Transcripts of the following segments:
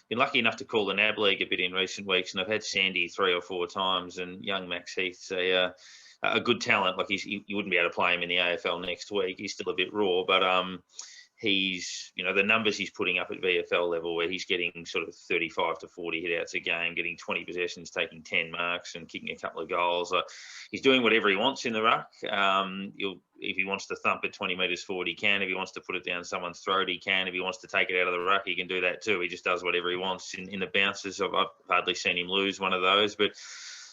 been lucky enough to call the NAB League a bit in recent weeks, and I've had Sandy 3 or 4 times, and young Max Heath's a good talent. Like you wouldn't be able to play him in the AFL next week. He's still a bit raw, but he's, the numbers he's putting up at VFL level, where he's getting sort of 35 to 40 hit-outs a game, getting 20 possessions, taking 10 marks and kicking a couple of goals. He's doing whatever he wants in the ruck. If he wants to thump it 20 metres forward, he can. If he wants to put it down someone's throat, he can. If he wants to take it out of the ruck, he can do that too. He just does whatever he wants in the bounces. I've hardly seen him lose one of those, but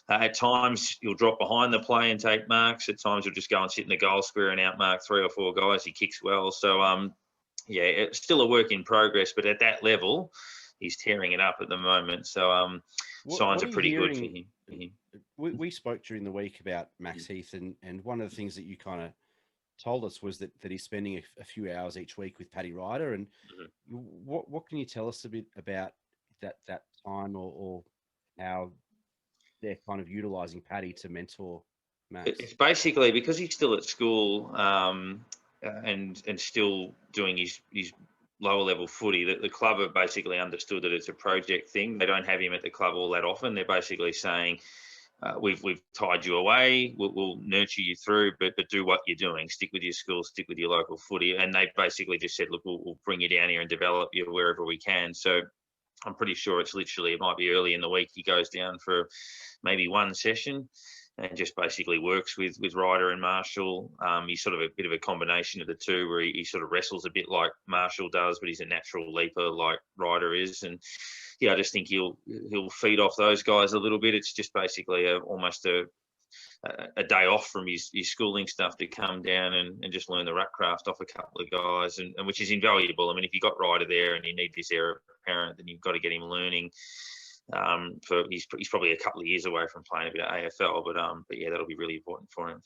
at times he'll drop behind the play and take marks. At times he'll just go and sit in the goal square and outmark 3 or 4 guys. He kicks well. So, it's still a work in progress, but at that level, he's tearing it up at the moment. So signs are pretty good for him. We spoke during the week about Max Heath, and one of the things that you kind of told us was that he's spending a few hours each week with Paddy Ryder. And what can you tell us a bit about that time or how they're kind of utilising Paddy to mentor Max? It's basically because he's still at school and still doing his lower level footy, that the club have basically understood that it's a project thing. They don't have him at the club all that often. They're basically saying, we've tied you away, we'll nurture you through, but do what you're doing. Stick with your school, stick with your local footy. And they basically just said, look, we'll bring you down here and develop you wherever we can. So I'm pretty sure it might be early in the week, he goes down for maybe one session and just basically works with Ryder and Marshall. He's sort of a bit of a combination of the two, where he sort of wrestles a bit like Marshall does, but he's a natural leaper like Ryder is. And I just think he'll feed off those guys a little bit. It's just basically almost a day off from his schooling stuff to come down and just learn the ruck craft off a couple of guys, and which is invaluable. I mean, if you've got Ryder there and you need this heir apparent, then you've got to get him learning. He's probably a couple of years away from playing a bit of AFL, but yeah, that'll be really important for him.